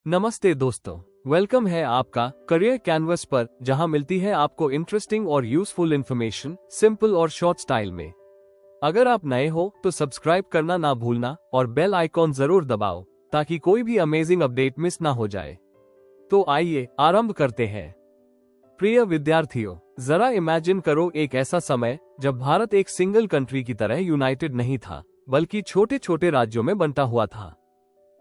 नमस्ते दोस्तों, वेलकम है आपका करियर कैनवस पर, जहां मिलती है आपको इंटरेस्टिंग और यूजफुल इंफॉर्मेशन सिंपल और शॉर्ट स्टाइल में। अगर आप नए हो तो सब्सक्राइब करना ना भूलना और बेल आइकॉन जरूर दबाओ ताकि कोई भी अमेजिंग अपडेट मिस ना हो जाए। तो आइए आरंभ करते हैं। प्रिय विद्यार्थियों, जरा इमेजिन करो एक ऐसा समय जब भारत एक सिंगल कंट्री की तरह यूनाइटेड नहीं था, बल्कि छोटे छोटे राज्यों में बंटा हुआ था।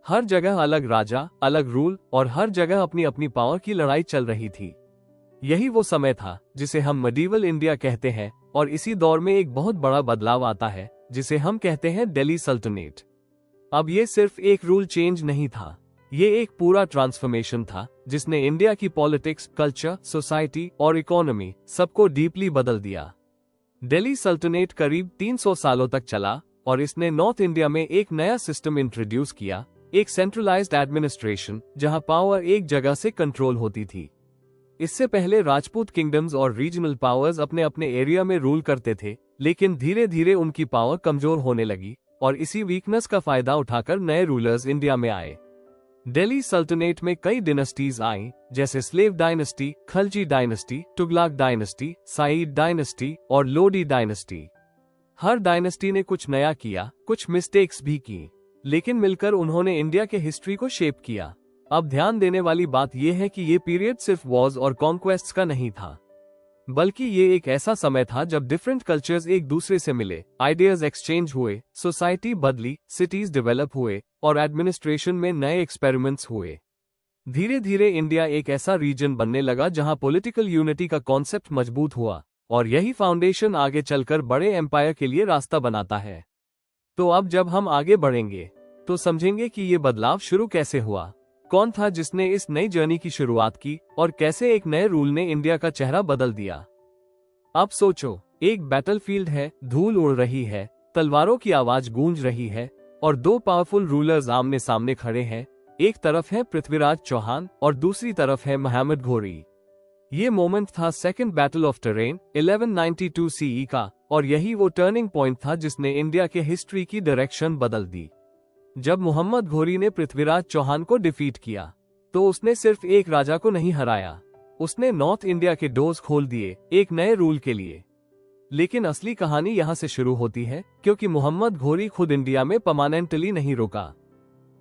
हर जगह अलग राजा, अलग रूल और हर जगह अपनी अपनी पावर की लड़ाई चल रही थी। यही वो समय था जिसे हम मिडीवल इंडिया कहते हैं, और इसी दौर में एक बहुत बड़ा बदलाव आता है जिसे हम कहते हैं दिल्ली सल्तनत। अब ये सिर्फ एक रूल चेंज नहीं था, ये एक पूरा ट्रांसफॉर्मेशन था जिसने इंडिया की पॉलिटिक्स, कल्चर, सोसाइटी और इकोनॉमी सबको डीपली बदल दिया। दिल्ली सल्तनत करीब 300 सालों तक चला और इसने नॉर्थ इंडिया में एक नया सिस्टम इंट्रोड्यूस किया, एक सेंट्रलाइज्ड एडमिनिस्ट्रेशन जहां पावर एक जगह से कंट्रोल होती थी। इससे पहले राजपूत किंगडम्स और रीजनल पावर्स अपने अपने एरिया में रूल करते थे, लेकिन धीरे धीरे उनकी पावर कमजोर होने लगी और इसी वीकनेस का फायदा उठाकर नए रूलर्स इंडिया में आए। दिल्ली सल्तनत में कई डिनेस्टीज आईं, जैसे slave dynasty, Khalji dynasty, Tughlaq dynasty, side dynasty और लोडी डायनेस्टी। हर डायनेस्टी ने कुछ नया किया, कुछ मिस्टेक्स भी की, लेकिन मिलकर उन्होंने इंडिया के हिस्ट्री को शेप किया। अब ध्यान देने वाली बात यह है कि ये पीरियड सिर्फ वॉर्स और कॉन्क्वेस्ट्स का नहीं था, बल्कि ये एक ऐसा समय था जब डिफरेंट कल्चर्स एक दूसरे से मिले, आइडियाज एक्सचेंज हुए, सोसाइटी बदली, सिटीज डेवलप हुए और एडमिनिस्ट्रेशन में नए एक्सपेरिमेंट्स हुए। धीरे धीरे इंडिया एक ऐसा रीजन बनने लगा जहां पॉलिटिकल यूनिटी का कॉन्सेप्ट मजबूत हुआ, और यही फाउंडेशन आगे चलकर बड़े एम्पायर के लिए रास्ता बनाता है। तो अब जब हम आगे बढ़ेंगे तो समझेंगे कि ये बदलाव शुरू कैसे हुआ, कौन था जिसने इस नई जर्नी की शुरुआत की और कैसे एक नए रूल ने इंडिया का चेहरा बदल दिया। अब सोचो, एक बैटलफील्ड है, धूल उड़ रही है, तलवारों की आवाज गूंज रही है और दो पावरफुल रूलर्स आमने सामने खड़े हैं। एक तरफ है पृथ्वीराज चौहान और दूसरी तरफ है मुहम्मद घोरी। ये मोमेंट था second battle of Tarain 1192 CE का, और यही वो टर्निंग पॉइंट था जिसने इंडिया के हिस्ट्री की डायरेक्शन बदल दी। जब मुहम्मद घोरी ने पृथ्वीराज चौहान को डिफीट किया तो उसने सिर्फ एक राजा को नहीं हराया, उसने नॉर्थ इंडिया के डोर्स खोल दिए एक नए रूल के लिए। लेकिन असली कहानी यहाँ से शुरू होती है, क्योंकि मुहम्मद घोरी खुद इंडिया में परमानेंटली नहीं रुका।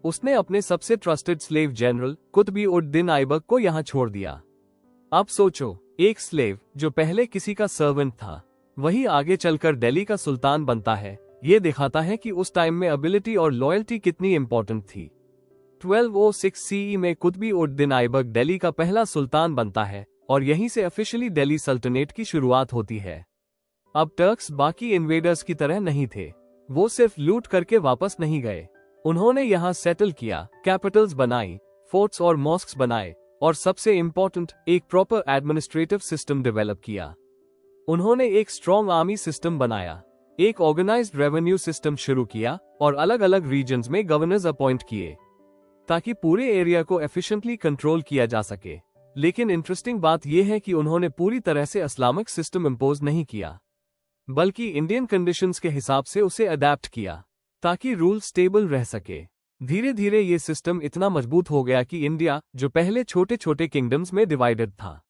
उसने अपने सबसे ट्रस्टेड स्लेव जनरल कुतुब-उद-दीन ऐबक को यहाँ छोड़ दिया। अब सोचो, एक स्लेव जो पहले किसी का सर्वेंट था, वही आगे चलकर दिल्ली का सुल्तान बनता है। ये दिखाता है कि उस टाइम में एबिलिटी और लॉयल्टी कितनी इंपॉर्टेंट थी। 1206 सीई में कुतुब-उद-दीन ऐबक दिल्ली का पहला सुल्तान बनता है और यहीं से ऑफिशियली दिल्ली सल्तनत की शुरुआत होती है। अब टर्क्स बाकी इन्वेडर्स की तरह नहीं थे, वो सिर्फ लूट करके वापस नहीं गए। उन्होंने यहाँ सेटल किया, कैपिटल्स बनाई, फोर्ट्स और मॉस्क्स बनाए और सबसे इंपॉर्टेंट, एक प्रॉपर एडमिनिस्ट्रेटिव सिस्टम डेवलप किया। उन्होंने एक स्ट्रॉन्ग आर्मी सिस्टम बनाया, एक ऑर्गेनाइज्ड रेवेन्यू सिस्टम शुरू किया और अलग अलग रीजन्स में गवर्नर्स अपॉइंट किए ताकि पूरे एरिया को एफिशिएंटली कंट्रोल किया जा सके। लेकिन इंटरेस्टिंग बात यह है कि उन्होंने पूरी तरह से इस्लामिक सिस्टम इंपोज नहीं किया, बल्कि इंडियन कंडीशंस के हिसाब से उसे अडेप्ट किया ताकि रूल स्टेबल रह सके। धीरे धीरे ये सिस्टम इतना मजबूत हो गया कि इंडिया, जो पहले छोटे छोटे किंगडम्स में डिवाइडेड था,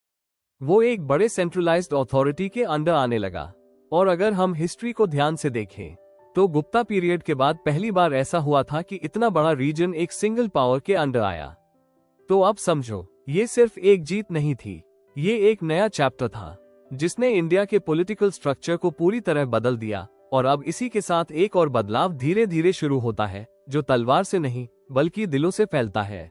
वो एक बड़े सेंट्रलाइज्ड अथॉरिटी के अंडर आने लगा। और अगर हम हिस्ट्री को ध्यान से देखें तो गुप्ता पीरियड के बाद पहली बार ऐसा हुआ था कि इतना बड़ा रीजन एक सिंगल पावर के अंडर आया। तो अब समझो, ये सिर्फ एक जीत नहीं थी, ये एक नया चैप्टर था जिसने इंडिया के पॉलिटिकल स्ट्रक्चर को पूरी तरह बदल दिया। और अब इसी के साथ एक और बदलाव धीरे धीरे शुरू होता है, जो तलवार से नहीं बल्कि दिलों से फैलता है।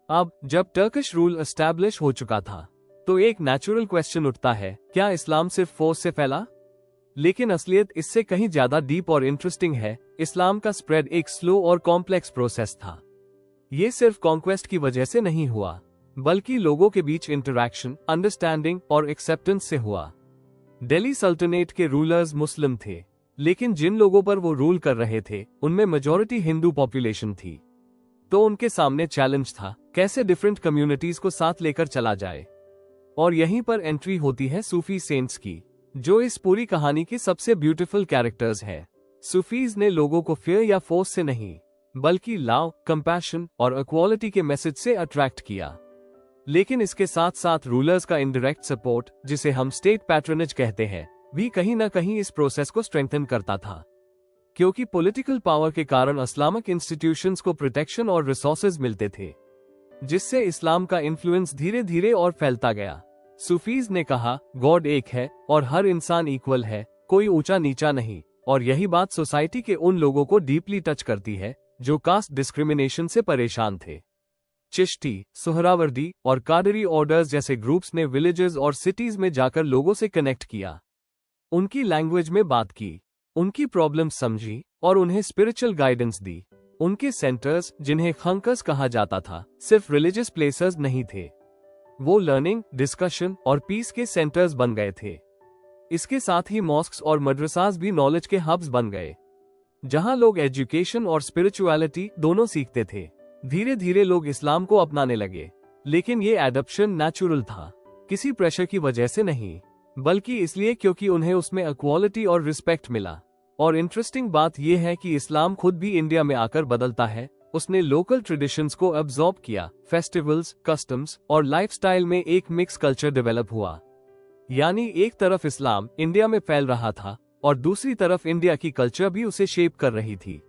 अब जब टर्किश रूल एस्टैब्लिश हो चुका था तो एक नेचुरल क्वेश्चन उठता है, क्या इस्लाम सिर्फ फोर्स से फैला? लेकिन असलियत इससे कहीं ज्यादा डीप और इंटरेस्टिंग है। इस्लाम का स्प्रेड एक स्लो और कॉम्प्लेक्स प्रोसेस था। ये सिर्फ कॉन्क्वेस्ट की वजह से नहीं हुआ, बल्कि लोगों के बीच इंटरैक्शन, अंडरस्टैंडिंग और एक्सेप्टेंस से हुआ। दिल्ली सल्तनत के रूलर्स मुस्लिम थे, लेकिन जिन लोगों पर वो रूल कर रहे थे उनमें मेजॉरिटी हिंदू पॉपुलेशन थी। तो उनके सामने चैलेंज था, कैसे डिफरेंट कम्युनिटीज को साथ लेकर चला जाए। और यहीं पर एंट्री होती है सूफी सेंट्स की, जो इस पूरी कहानी की सबसे ब्यूटीफुल कैरेक्टर्स है। सूफीज ने लोगों को फियर या फोर्स से नहीं, बल्कि लव, कंपैशन और इक्वालिटी के मैसेज से अट्रैक्ट किया। लेकिन इसके साथ साथ रूलर्स का इनडायरेक्ट सपोर्ट, जिसे हम स्टेट पैट्रनेज कहते हैं, भी कहीं ना कहीं इस प्रोसेस को स्ट्रेंथन करता था, क्योंकि पॉलिटिकल पावर के कारण इस्लामिक इंस्टीट्यूशंस को प्रोटेक्शन और रिसोर्सेज मिलते थे, जिससे इस्लाम का इन्फ्लुएंस धीरे धीरे और फैलता गया। सूफीज ने कहा, गॉड एक है और हर इंसान इक्वल है, कोई ऊंचा नीचा नहीं, और यही बात सोसाइटी के उन लोगों को डीपली टच करती है जो कास्ट डिस्क्रिमिनेशन से परेशान थे। चिश्ती, सुहरावर्दी और कादरी ऑर्डर्स जैसे ग्रुप्स ने विलेजेस और सिटीज में जाकर लोगों से कनेक्ट किया, उनकी लैंग्वेज में बात की, उनकी प्रॉब्लम्स समझी और उन्हें स्पिरिचुअल गाइडेंस दी। उनके सेंटर्स, जिन्हें खंकस कहा जाता था, सिर्फ रिलीजियस प्लेसेस नहीं थे, वो लर्निंग, डिस्कशन और पीस के सेंटर्स बन गए थे। इसके साथ ही मॉस्क्स और मदरसास भी नॉलेज के हब्स बन गए, जहां लोग एजुकेशन और स्पिरिचुअलिटी दोनों सीखते थे। धीरे धीरे लोग इस्लाम को अपनाने लगे, लेकिन ये एडॉप्शन नेचुरल था, किसी प्रेशर की वजह से नहीं, बल्कि इसलिए क्योंकि उन्हें उसमें इक्वालिटी और रिस्पेक्ट मिला। और इंटरेस्टिंग बात यह है कि इस्लाम खुद भी इंडिया में आकर बदलता है। उसने लोकल ट्रेडिशंस को अब्सॉर्ब किया, फेस्टिवल्स, कस्टम्स और लाइफस्टाइल में एक मिक्स कल्चर डेवलप हुआ। यानी एक तरफ इस्लाम इंडिया में फैल रहा था और दूसरी तरफ इंडिया की कल्चर भी उसे शेप कर रही थी।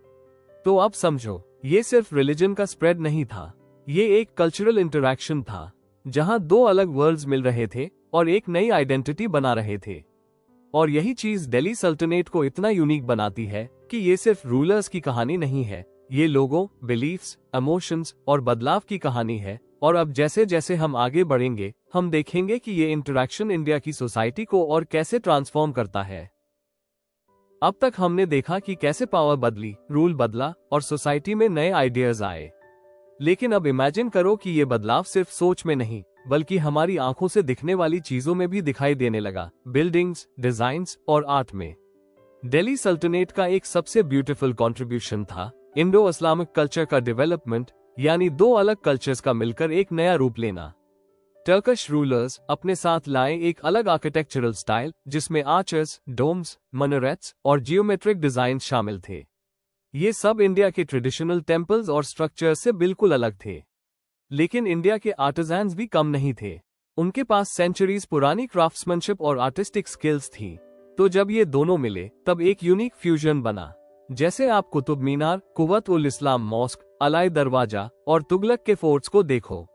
तो अब समझो, ये सिर्फ रिलीजन का स्प्रेड नहीं था, ये एक कल्चरल इंटरैक्शन था, जहां दो अलग वर्ल्ड्स मिल रहे थे और एक नई आइडेंटिटी बना रहे थे। और यही चीज दिल्ली सल्तनत को इतना यूनिक बनाती है कि ये सिर्फ रूलर्स की कहानी नहीं है, ये लोगों, बिलीफ्स, इमोशंस और बदलाव की कहानी है। और अब जैसे जैसे हम आगे बढ़ेंगे, हम देखेंगे कि ये इंटरैक्शन इंडिया की सोसाइटी को और कैसे ट्रांसफॉर्म करता है। अब तक हमने देखा कि कैसे पावर बदली, रूल बदला और सोसाइटी में नए आइडियाज आए। लेकिन अब इमेजिन करो कि ये बदलाव सिर्फ सोच में नहीं, बल्कि हमारी आंखों से दिखने वाली चीजों में भी दिखाई देने लगा, बिल्डिंग्स, डिजाइन्स और आर्ट में। दिल्ली सल्तनत का एक सबसे ब्यूटीफुल कंट्रीब्यूशन था इंडो इस्लामिक कल्चर का डेवलपमेंट, यानी दो अलग कल्चर्स का मिलकर एक नया रूप लेना। टर्किश रूलर्स अपने साथ लाए एक अलग आर्किटेक्चरल स्टाइल, जिसमें आर्चर्स, डोम्स, मिनारेट्स और जियोमेट्रिक डिजाइन शामिल थे। ये सब इंडिया के ट्रेडिशनल टेम्पल्स और स्ट्रक्चर्स से बिल्कुल अलग थे। लेकिन इंडिया के आर्टिजन्स भी कम नहीं थे, उनके पास सेंचुरीज पुरानी क्राफ्ट्समैनशिप और आर्टिस्टिक स्किल्स थी। तो जब ये दोनों मिले, तब एक यूनिक फ्यूजन बना। जैसे आप कुतुब मीनार, कुव्वत उल इस्लाम मॉस्क, अलाई दरवाजा और तुगलक के फोर्ट्स को देखो,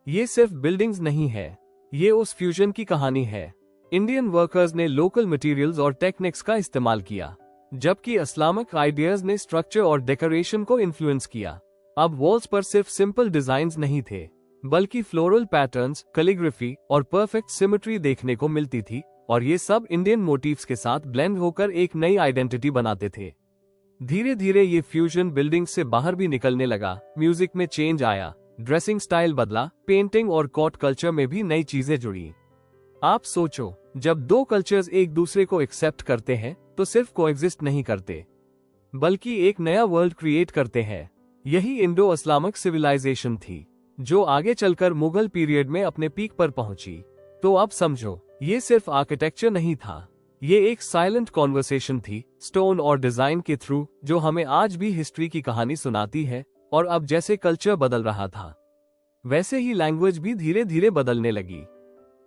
ये सिर्फ बिल्डिंग्स नहीं है, ये उस फ्यूजन की कहानी है। इंडियन वर्कर्स ने लोकल मटेरियल्स और टेक्निक्स का इस्तेमाल किया, जबकि इस्लामिक आइडियाज ने स्ट्रक्चर और डेकोरेशन को इन्फ्लुएंस किया। अब वॉल्स पर सिर्फ सिंपल डिजाइन्स नहीं थे, बल्कि फ्लोरल पैटर्न्स, कैलीग्राफी और परफेक्ट सिमेट्री देखने को मिलती थी, और ये सब इंडियन मोटिव्स के साथ ब्लेंड होकर एक नई आइडेंटिटी बनाते थे। धीरे धीरे ये फ्यूजन बिल्डिंग से बाहर भी निकलने लगा, म्यूजिक में चेंज आया, ड्रेसिंग स्टाइल बदला, पेंटिंग और कोर्ट कल्चर में भी नई चीजें जुड़ी। आप सोचो, जब दो कल्चर्स एक दूसरे को एक्सेप्ट करते हैं, तो सिर्फ कोएग्जिस्ट नहीं करते, बल्कि एक नया वर्ल्ड क्रिएट करते हैं। यही इंडो इस्लामिक सिविलाइजेशन थी, जो आगे चलकर मुगल पीरियड में अपने पीक पर पहुंची। तो अब समझो, ये सिर्फ आर्किटेक्चर नहीं था, ये एक साइलेंट कॉन्वर्सेशन थी, स्टोन और डिजाइन के थ्रू, जो हमें आज भी हिस्ट्री की कहानी सुनाती है। और अब जैसे कल्चर बदल रहा था, वैसे ही लैंग्वेज भी धीरे धीरे बदलने लगी।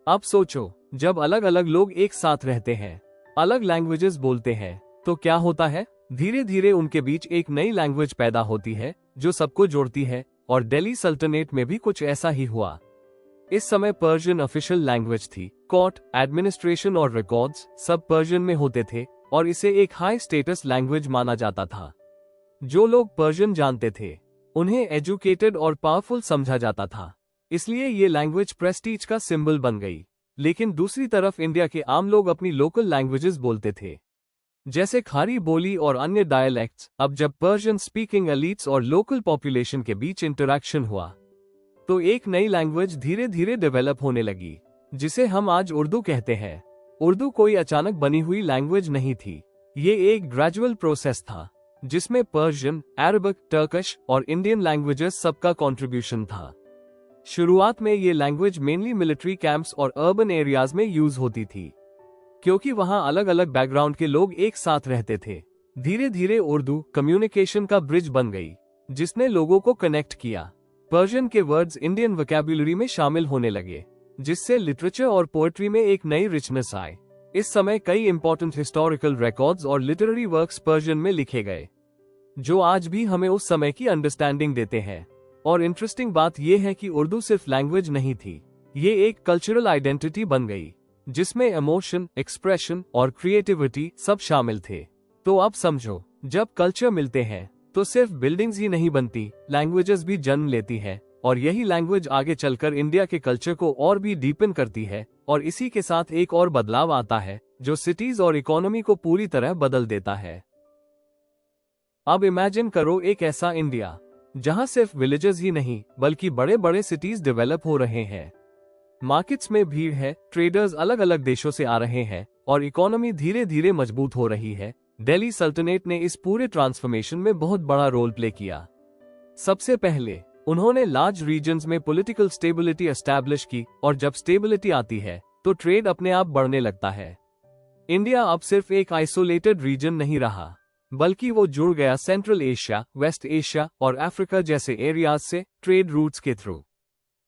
अब सोचो, जब अलग अलग लोग एक साथ रहते हैं, अलग लैंग्वेजेस बोलते हैं, तो क्या होता है? धीरे धीरे उनके बीच एक नई लैंग्वेज पैदा होती है, जो सबको जोड़ती है। और दिल्ली सल्तनत में भी कुछ ऐसा ही हुआ। इस समय पर्शियन ऑफिशियल लैंग्वेज थी, कोर्ट, एडमिनिस्ट्रेशन और रिकॉर्ड्स सब पर्शियन में होते थे, और इसे एक हाई स्टेटस लैंग्वेज माना जाता था। जो लोग पर्शियन जानते थे, उन्हें एजुकेटेड और पावरफुल समझा जाता था, इसलिए ये लैंग्वेज प्रेस्टीज का सिंबल बन गई। लेकिन दूसरी तरफ इंडिया के आम लोग अपनी लोकल लैंग्वेजेस बोलते थे, जैसे खारी बोली और अन्य डायलेक्ट्स। अब जब पर्शियन स्पीकिंग एलीट्स और लोकल पॉपुलेशन के बीच इंटरैक्शन हुआ, तो एक नई लैंग्वेज धीरे धीरे डेवलप होने लगी, जिसे हम आज उर्दू कहते हैं। उर्दू कोई अचानक बनी हुई लैंग्वेज नहीं थी, ये एक ग्रेजुअल प्रोसेस था, जिसमें पर्शियन, अरबिक, टर्किश और इंडियन लैंग्वेजेस सबका कंट्रीब्यूशन था। शुरुआत में ये लैंग्वेज मेनली मिलिट्री कैंप्स और अर्बन एरियाज में यूज होती थी, क्योंकि वहां अलग अलग बैकग्राउंड के लोग एक साथ रहते थे। धीरे धीरे उर्दू कम्युनिकेशन का ब्रिज बन गई, जिसने लोगों को कनेक्ट किया। पर्शियन के वर्ड्स इंडियन वोकैब्युलरी में शामिल होने लगे, जिससे लिटरेचर और पोएट्री में एक नई रिचनेस आए। इस समय कई इंपॉर्टेंट हिस्टोरिकल रिकॉर्ड्स और लिटरेरी वर्क्स पर्शियन में लिखे गए, जो आज भी हमें उस समय की अंडरस्टैंडिंग देते हैं। और इंटरेस्टिंग बात यह है कि उर्दू सिर्फ लैंग्वेज नहीं थी, ये एक कल्चरल आइडेंटिटी बन गई, जिसमें इमोशन, एक्सप्रेशन और क्रिएटिविटी सब शामिल थे। तो अब समझो, जब कल्चर मिलते हैं तो सिर्फ बिल्डिंग्स ही नहीं बनती, लैंग्वेजेस भी जन्म लेती है, और यही लैंग्वेज आगे चलकर इंडिया के कल्चर को और भी डीपन करती है। और इसी के साथ एक और बदलाव आता है, जो सिटीज और इकोनॉमी को पूरी तरह बदल देता है। अब इमेजिन करो एक ऐसा इंडिया जहां सिर्फ विलेजेस ही नहीं बल्कि बड़े बड़े सिटीज डेवलप हो रहे हैं। मार्केट्स में भीड़ है, ट्रेडर्स अलग अलग देशों से आ रहे हैं और इकोनॉमी धीरे धीरे मजबूत हो रही है। दिल्ली सल्तनत ने इस पूरे ट्रांसफॉर्मेशन में बहुत बड़ा रोल प्ले किया। सबसे पहले उन्होंने लार्ज रीजन्स में पॉलिटिकल स्टेबिलिटी एस्टैब्लिश की, और जब स्टेबिलिटी आती है तो ट्रेड अपने आप बढ़ने लगता है। इंडिया अब सिर्फ एक आइसोलेटेड रीजन नहीं रहा, बल्कि वो जुड़ गया सेंट्रल एशिया, वेस्ट एशिया और अफ्रीका जैसे एरियाज से ट्रेड रूट्स के थ्रू।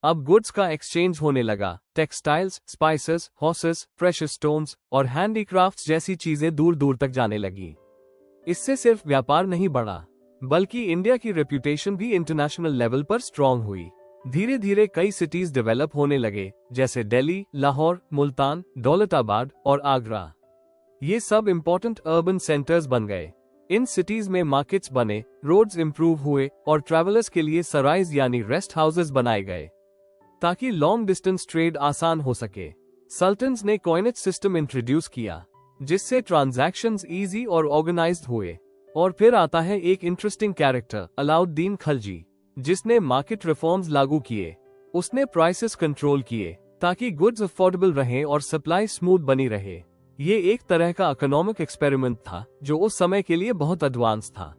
अब गुड्स का एक्सचेंज होने लगा। Textiles, spices, horses, precious stones और हैंडीक्राफ्ट्स जैसी चीजें दूर दूर तक जाने लगी। इससे सिर्फ व्यापार नहीं बढ़ा, बल्कि इंडिया की रेप्यूटेशन भी इंटरनेशनल लेवल पर स्ट्रांग हुई। धीरे धीरे कई सिटीज डेवलप होने लगे, जैसे दिल्ली, लाहौर, मुल्तान, दौलताबाद और आगरा। ये सब इंपॉर्टेंट अर्बन सेंटर्स बन गए। इन सिटीज में मार्केट्स बने, रोड्स इंप्रूव हुए और ट्रैवलर्स के लिए सराइज यानी रेस्ट हाउसेस बनाए गए, ताकि लॉन्ग डिस्टेंस ट्रेड आसान हो सके। सल्तनट्स ने कॉइनेज सिस्टम इंट्रोड्यूस किया, जिससे ट्रांजैक्शंस इजी और ऑर्गेनाइज्ड हुए। और फिर आता है एक इंटरेस्टिंग कैरेक्टर, अलाउद्दीन खलजी, जिसने मार्केट रिफॉर्म्स लागू किए। उसने प्राइसेस कंट्रोल किए ताकि गुड्स अफोर्डेबल रहें और सप्लाई स्मूथ बनी रहे। ये एक तरह का इकोनॉमिक एक्सपेरिमेंट था, जो उस समय के लिए बहुत एडवांस था।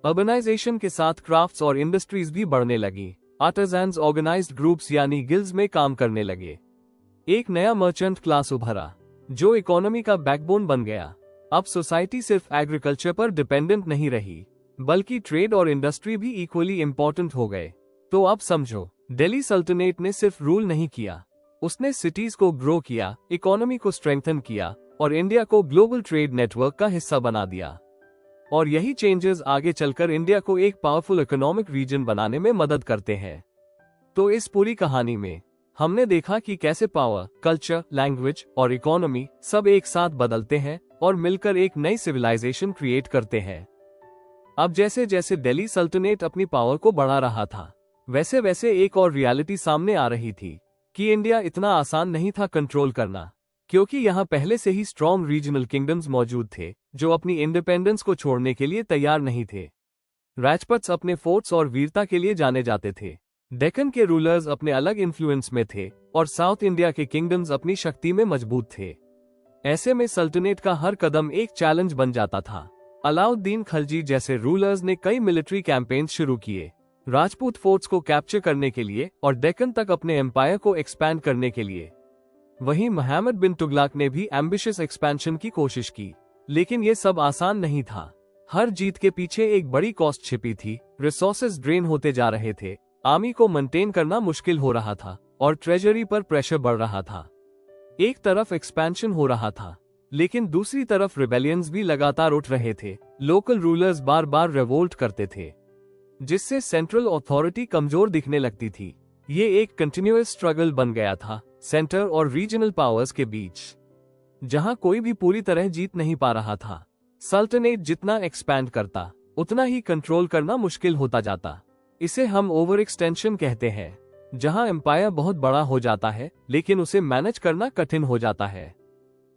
अर्बनाइजेशन के साथ क्राफ्ट्स और इंडस्ट्रीज भी बढ़ने लगी। आर्टिजन्स ऑर्गेनाइज्ड ग्रुप्स यानी गिल्ड्स में काम करने लगे। एक नया मर्चेंट क्लास उभरा, जो इकोनॉमी का बैकबोन बन गया। अब सोसाइटी सिर्फ एग्रीकल्चर पर डिपेंडेंट नहीं रही, बल्कि ट्रेड और इंडस्ट्री भी इक्वली इम्पोर्टेंट हो गए। तो अब समझो, दिल्ली सल्तनत ने सिर्फ रूल नहीं किया, उसने सिटीज को ग्रो किया, इकोनॉमी को स्ट्रेंथन किया और इंडिया को ग्लोबल ट्रेड नेटवर्क का हिस्सा बना दिया। और यही चेंजेस आगे चलकर इंडिया को एक पावरफुल इकोनॉमिक रीजन बनाने में मदद करते हैं। तो इस पूरी कहानी में हमने देखा कि कैसे पावर, कल्चर, लैंग्वेज और इकोनॉमी सब एक साथ बदलते हैं और मिलकर एक नई सिविलाइजेशन क्रिएट करते हैं। अब जैसे जैसे दिल्ली सल्तनत अपनी पावर को बढ़ा रहा था, वैसे वैसे एक और रियलिटी सामने आ रही थी कि इंडिया इतना आसान नहीं था कंट्रोल करना, क्योंकि यहाँ पहले से ही स्ट्रॉन्ग रीजनल किंगडम्स मौजूद थे, जो अपनी इंडिपेंडेंस को छोड़ने के लिए तैयार नहीं थे। राजपूत्स अपने फोर्ट्स और वीरता के लिए जाने जाते थे, डेक्कन के रूलर्स अपने अलग इन्फ्लुएंस में थे और साउथ इंडिया के किंगडम्स अपनी शक्ति में मजबूत थे। ऐसे में सल्तनत का हर कदम एक चैलेंज बन जाता था। अलाउद्दीन खलजी जैसे रूलर्स ने कई मिलिट्री कैंपेन्स शुरू किए, राजपूत फोर्ट्स को कैप्चर करने के लिए और डेक्कन तक अपने एम्पायर को एक्सपैंड करने के लिए। वहीं मोहम्मद बिन तुगलक ने भी एम्बिशियस एक्सपेंशन की कोशिश की, लेकिन ये सब आसान नहीं था। हर जीत के पीछे एक बड़ी कॉस्ट छिपी थी। रिसोर्सेज ड्रेन होते जा रहे थे, आर्मी को मेंटेन करना मुश्किल हो रहा था और ट्रेजरी पर प्रेशर बढ़ रहा था। एक तरफ एक्सपेंशन हो रहा था, लेकिन दूसरी तरफ रिबेलियंस भी लगातार उठ रहे थे। लोकल रूलर्स बार बार रिवोल्ट करते थे, जिससे सेंट्रल अथॉरिटी कमजोर दिखने लगती थी। ये एक कंटिन्यूअस स्ट्रगल बन गया था सेंटर और रीजनल पावर्स के बीच, जहां कोई भी पूरी तरह जीत नहीं पा रहा था। सल्तनत जितना एक्सपैंड करता, उतना ही कंट्रोल करना मुश्किल होता जाता। इसे हम ओवर एक्सटेंशन कहते हैं, जहां एम्पायर बहुत बड़ा हो जाता है लेकिन उसे मैनेज करना कठिन हो जाता है।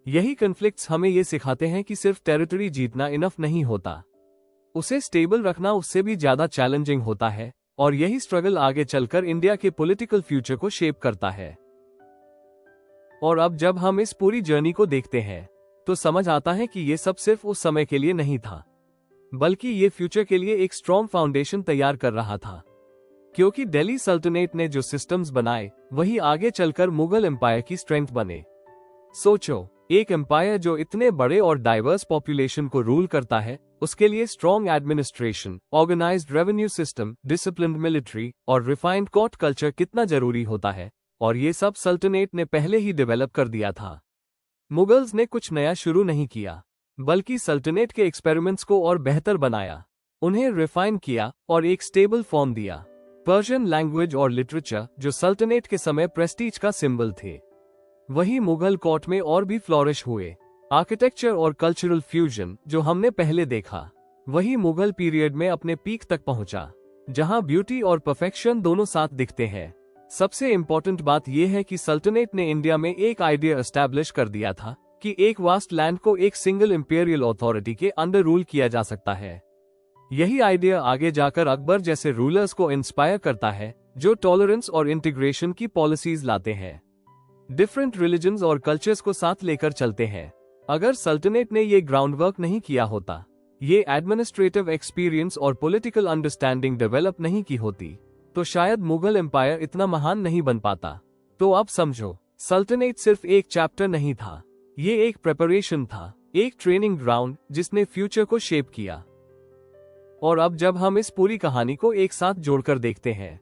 यही कॉन्फ्लिक्ट्स हमें ये सिखाते हैं कि सिर्फ टेरिटरी जीतना इनफ नहीं होता, उसे स्टेबल रखना उससे भी ज्यादा चैलेंजिंग होता है। और यही स्ट्रगल आगे चलकर इंडिया के पॉलिटिकल फ्यूचर को शेप करता है। और अब जब हम इस पूरी जर्नी को देखते हैं, तो समझ आता है कि ये सब सिर्फ उस समय के लिए नहीं था, बल्कि ये फ्यूचर के लिए एक स्ट्रॉन्ग फाउंडेशन तैयार कर रहा था। क्योंकि दिल्ली सल्तनत ने जो सिस्टम्स बनाए, वही आगे चलकर मुगल एम्पायर की स्ट्रेंथ बने। सोचो, एक एम्पायर जो इतने बड़े और डाइवर्स पॉपुलेशन को रूल करता है, उसके लिए strong administration, organised revenue system, disciplined military और रिफाइंड कोर्ट कल्चर कितना जरूरी होता है, और ये सब सल्तनत ने पहले ही डेवलप कर दिया था। मुगल्स ने कुछ नया शुरू नहीं किया, बल्कि सल्तनत के एक्सपेरिमेंट्स को और बेहतर बनाया, उन्हें रिफाइन किया और एक स्टेबल फॉर्म दिया। पर्शियन लैंग्वेज और लिटरेचर, जो सल्तनत के समय प्रेस्टीज का सिंबल थे, वही मुगल कोर्ट में और भी फ्लोरिश हुए। आर्किटेक्चर और कल्चरल फ्यूजन, जो हमने पहले देखा, वही मुगल पीरियड में अपने पीक तक पहुंचा, जहां ब्यूटी और परफेक्शन दोनों साथ दिखते हैं। सबसे इंपॉर्टेंट बात यह है कि सल्तनत ने इंडिया में एक आइडिया एस्टैब्लिश कर दिया था कि एक वास्ट लैंड को एक सिंगल इंपीरियल अथॉरिटी के अंडर रूल किया जा सकता है। यही आइडिया आगे जाकर अकबर जैसे रूलर्स को इंस्पायर करता है, जो टॉलरेंस और इंटीग्रेशन की पॉलिसीज लाते हैं, डिफरेंट रिलीजन्स और कल्चर्स को साथ लेकर चलते हैं। अगर सल्तनत ने ये ग्राउंडवर्क नहीं किया होता, ये एडमिनिस्ट्रेटिव एक्सपीरियंस और पॉलिटिकल अंडरस्टैंडिंग डेवलप नहीं की होती, तो शायद मुगल एम्पायर इतना महान नहीं बन पाता। तो अब समझो, सल्तनत सिर्फ एक चैप्टर नहीं था, ये एक प्रिपरेशन था, एक ट्रेनिंग ग्राउंड जिसने फ्यूचर को शेप किया। और अब जब हम इस पूरी कहानी को एक साथ जोड़कर देखते हैं,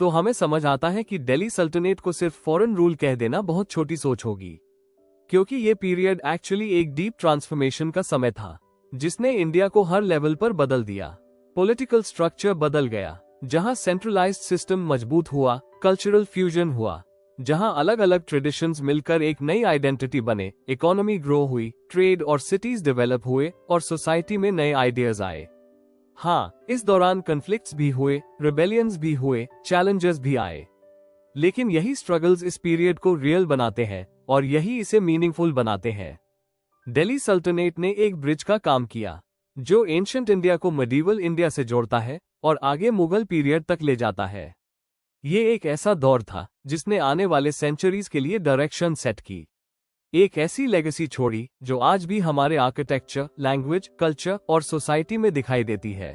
तो हमें समझ आता है कि दिल्ली सल्तनत को सिर्फ फॉरेन रूल कह देना बहुत छोटी सोच होगी, क्योंकि ये पीरियड एक्चुअली एक डीप ट्रांसफॉर्मेशन का समय था, जिसने इंडिया को हर लेवल पर बदल दिया। पॉलिटिकल स्ट्रक्चर बदल गया, जहां सेंट्रलाइज्ड सिस्टम मजबूत हुआ, कल्चरल फ्यूजन हुआ, जहां अलग अलग ट्रेडिशंस मिलकर एक नई आइडेंटिटी बने, इकोनॉमी ग्रो हुई, ट्रेड और सिटीज डेवलप हुए और सोसाइटी में नए आइडियाज आए। हाँ, इस दौरान कन्फ्लिक्ट्स भी हुए, रिबेलियंस भी हुए, चैलेंजेस भी आए, लेकिन यही स्ट्रगल्स इस पीरियड को रियल बनाते हैं और यही इसे मीनिंगफुल बनाते हैं। दिल्ली सल्तनत ने एक ब्रिज का काम किया, जो एंशिएंट इंडिया को मेडिवल इंडिया से जोड़ता है और आगे मुगल पीरियड तक ले जाता है। ये एक ऐसा दौर था जिसने आने वाले सेंचुरीज के लिए डायरेक्शन सेट की, एक ऐसी लेगेसी छोड़ी जो आज भी हमारे आर्किटेक्चर, लैंग्वेज, कल्चर और सोसाइटी में दिखाई देती है।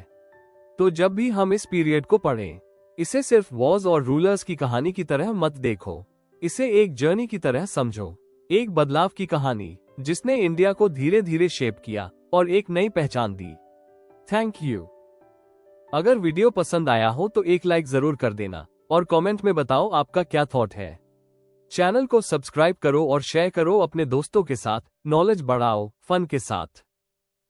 तो जब भी हम इस पीरियड को पढ़ें, इसे सिर्फ वॉर्स और रूलर्स की कहानी की तरह मत देखो, इसे एक जर्नी की तरह समझो, एक बदलाव की कहानी जिसने इंडिया को धीरे धीरे शेप किया और एक नई पहचान दी। Thank you. अगर वीडियो पसंद आया हो तो एक लाइक जरूर कर देना और कमेंट में बताओ आपका क्या थॉट है। चैनल को सब्सक्राइब करो और शेयर करो अपने दोस्तों के साथ, नॉलेज बढ़ाओ फन के साथ।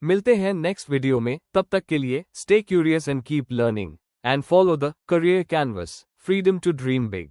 मिलते हैं नेक्स्ट वीडियो में, तब तक के लिए stay curious and keep learning and follow the career canvas, freedom to dream big.